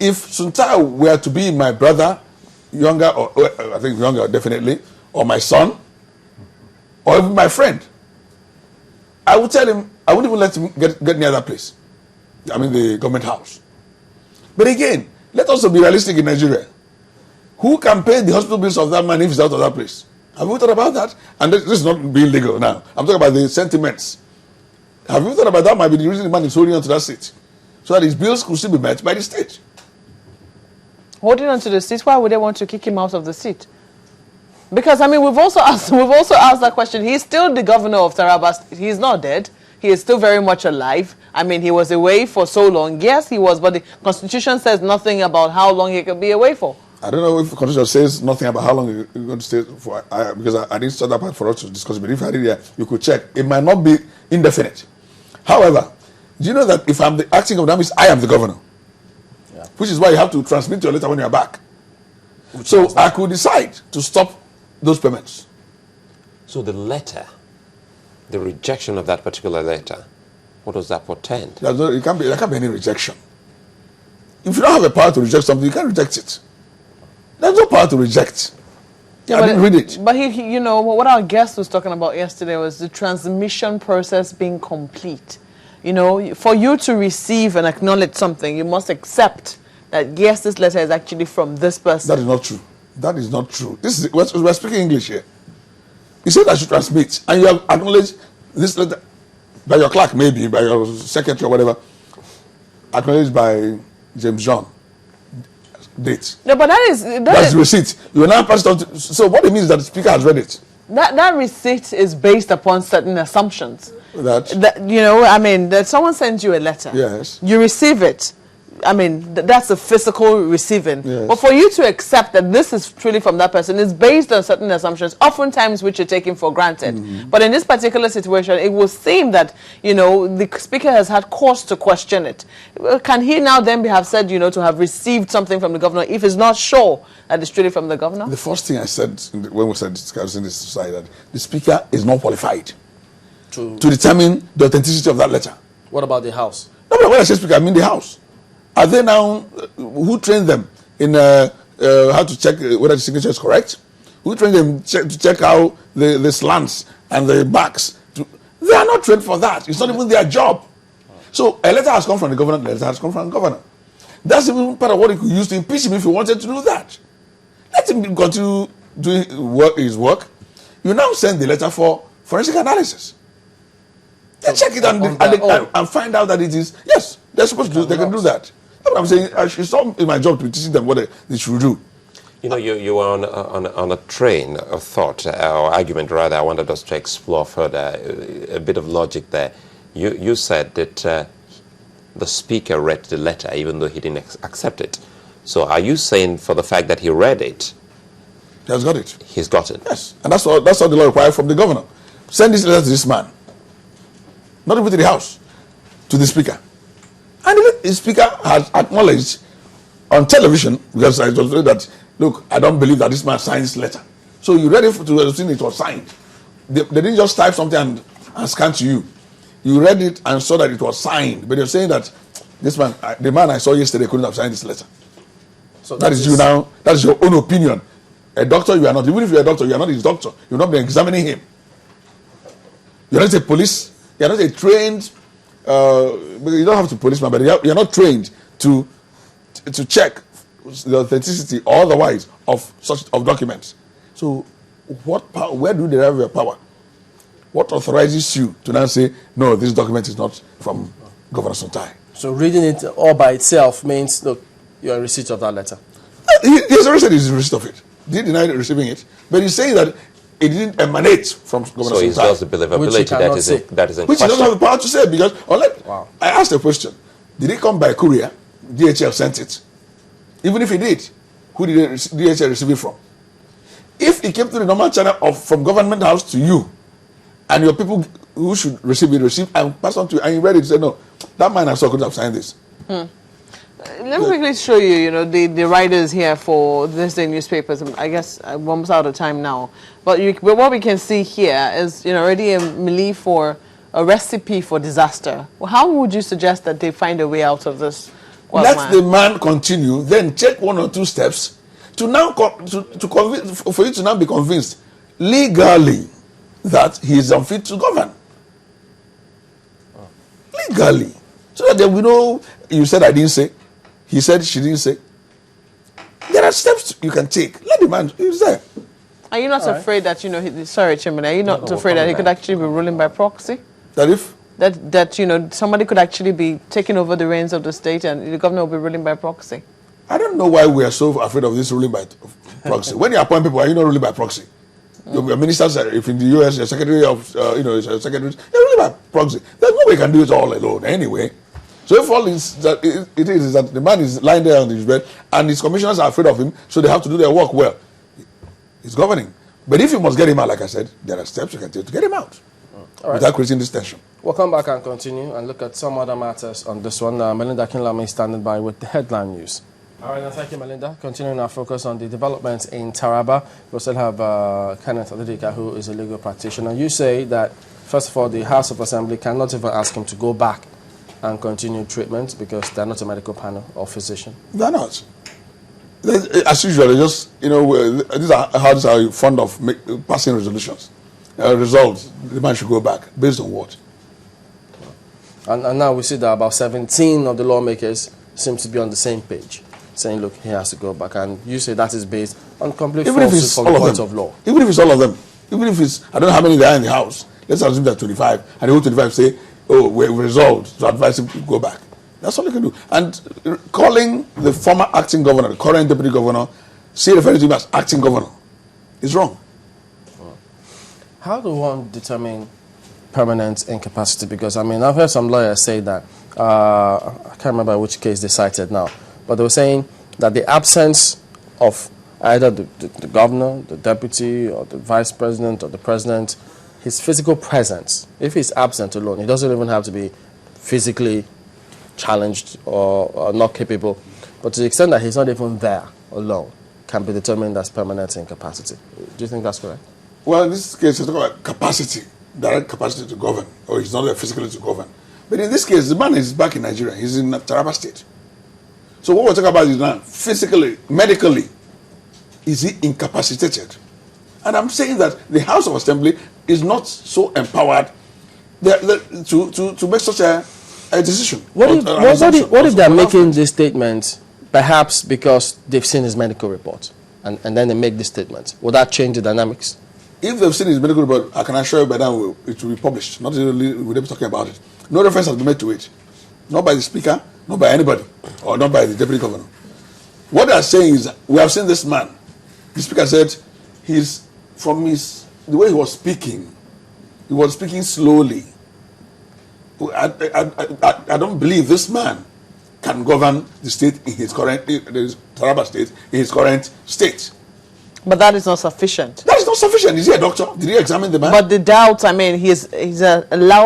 if Suntai were to be my brother, younger, or I think younger definitely, or my son, or even my friend, I would tell him, I wouldn't even let him get near that place. I mean the government house. But again, let us also be realistic in Nigeria. Who can pay the hospital bills of that man if he's out of that place? Have you thought about that? And this is not being legal now. I'm talking about the sentiments. Have you thought about that? Might be the reason the man is holding on to that seat, so that his bills could still be met by the state. Holding on to the seat, why would they want to kick him out of the seat? Because I mean, we've also asked that question. He's still the governor of Taraba. He's not dead. He is still very much alive. I mean, he was away for so long. Yes, he was, but the Constitution says nothing about how long he could be away for. I don't know if the Constitution says nothing about how long you're going to stay for, because I didn't start that part for us to discuss. But if I did, you could check. It might not be indefinite. However, do you know that if I'm the acting governor, that means I am the governor? Yeah. Which is why you have to transmit your letter when you're back. So I could decide to stop those payments. So the letter, the rejection of that particular letter, what does that portend? There can't be any rejection. If you don't have a power to reject something, you can't reject it. There's no power to reject. Yeah, I didn't read it. But you know, what our guest was talking about yesterday was the transmission process being complete. You know, for you to receive and acknowledge something, you must accept that, yes, this letter is actually from this person. That is not true. That is not true. We're speaking English here. You said I should transmit, and you have acknowledged this letter by your clerk, maybe, by your secretary or whatever, acknowledged by James John. Date. No, but that's the receipt. You will now pass it on to, so what it means is that the speaker has read it. That receipt is based upon certain assumptions. That you know, I mean, that someone sends you a letter. Yes. You receive it. I mean, that's a physical receiving. Yes. But for you to accept that this is truly from that person is based on certain assumptions, oftentimes which you're taking for granted. Mm-hmm. But in this particular situation, it will seem that, you know, the speaker has had cause to question it. Can he now then have said, you know, to have received something from the governor if he's not sure that it's truly from the governor? The first thing I said when we said discussing this society, that the speaker is not qualified to determine the authenticity of that letter. What about the House? No, but when I say speaker, I mean the House. Are they now, who trained them in how to check whether the signature is correct? Who trained them to check how the slants and the backs? They are not trained for that. It's not even their job. So a letter has come from the governor, the letter has come from the governor. That's even part of what he could use to impeach him if he wanted to do that. Let him continue doing his work. You now send the letter for forensic analysis. They check it and find out that it is, yes, they're supposed to do, they can do that. That's what I'm saying. It's not in my job to be teaching them what they should do. You know, you were on a train of thought, or argument rather. I wanted us to explore further a bit of logic there. You said that the speaker read the letter even though he didn't accept it. So are you saying for the fact that he read it, he has got it? He's got it. Yes, and that's what the law requires from the governor. Send this letter to this man, not even to the House, to the speaker. And the speaker has acknowledged on television, because I told you that, look, I don't believe that this man signed this letter. So you read it to see it was signed. They didn't just type something and scan to you. You read it and saw that it was signed. But you're saying that this man, the man I saw yesterday, couldn't have signed this letter. So that is you now. That is your own opinion. A doctor, you are not. Even if you're a doctor, you are not his doctor. You'll not be examining him. You're not a police. You're not a trained. You don't have to policeman, but you're not trained to check the authenticity or otherwise of documents. So, what power, where do they have your power? What authorizes you to now say, no, this document is not from Governor Sontai? So reading it all by itself means, look, you're in receipt of that letter. He has already said he's in receipt of it. He did deny receiving it, but he's saying that it didn't emanate from Governor Sontai. So it's just the believability that is in which question. He doesn't have the power to say, because I asked a question. Did it come by courier? DHL sent it. Even if he did, who did DHL receive it from? If it came to the normal channel from government house to you, and your people who should receive and pass on to you, and you read it, say, no, that man I saw couldn't have signed this. Let me quickly show you, you know, the writers here for this day newspapers. I guess I'm almost out of time now. But what we can see here is, you know, already a milieu for a recipe for disaster. Well, how would you suggest that they find a way out of this let the man continue, then take 1 or 2 steps to now for you to now be convinced legally that he is unfit to govern. Legally. So that there will know, you said I didn't say, he said she didn't say. There are steps you can take. Let the man, he's there. Are you not afraid that, sorry, Chairman, are you not afraid that he could actually be ruling by proxy? That if? That somebody could actually be taking over the reins of the state and the governor will be ruling by proxy? I don't know why we are so afraid of this ruling by proxy. When you appoint people, are you not ruling by proxy? Your ministers, if in the US, your secretary of, your secretaries, you're ruling by proxy. There's no way you can do it all alone anyway. So if all is that it is that the man is lying there on his bed and his commissioners are afraid of him, so they have to do their work well. He's governing. But if you must get him out, like I said, there are steps you can take to get him out without creating this tension. We'll come back and continue and look at some other matters on this one. Melinda Kinlame is standing by with the headline news. All right, now thank you, Melinda. Continuing our focus on the developments in Taraba, we still have Kenneth Odidika, who is a legal practitioner. You say that, first of all, the House of Assembly cannot even ask him to go back and continue treatment because they're not a medical panel or physician. They're not. As usual, they just, these are how you fond of passing resolutions. Results, the man should go back. Based on what? And now we see that about 17 of the lawmakers seem to be on the same page, saying, look, he has to go back. And you say that is based on complete falsehood from the point of law. Even if it's all of them. Even if it's, I don't know how many there are in the House. Let's assume that 25. And the whole 25 say, oh, we're resolved to advise him to go back. That's all you can do. And calling the former acting governor, the current deputy governor, referring to him as acting governor, is wrong. How do one determine permanent incapacity? Because, I've heard some lawyers say that, I can't remember which case they cited now, but they were saying that the absence of either the governor, the deputy, or the vice president, or the president, his physical presence, if he's absent alone, he doesn't even have to be physically challenged or not capable, but to the extent that he's not even there alone, can be determined as permanent incapacity. Do you think that's correct? Well, in this case, it's talking about capacity, direct capacity to govern, or he's not there physically to govern. But in this case, the man is back in Nigeria. He's in Taraba State. So what we're talking about is now, physically, medically, is he incapacitated? And I'm saying that the House of Assembly is not so empowered to make such a decision. What if they're making this statement, perhaps because they've seen his medical report, and then they make this statement? Will that change the dynamics? If they've seen his medical report, I can assure you by now it will be published. Not only will they be talking about it. No reference has been made to it. Not by the Speaker, not by anybody, or not by the Deputy Governor. What they are saying is, we have seen this man. The Speaker said, the way he was speaking slowly. I don't believe this man can govern the state in his current, the Taraba State, in his current state. But that is not sufficient. That is not sufficient. Is he a doctor? Did he examine the man? But the doubts, he's allowed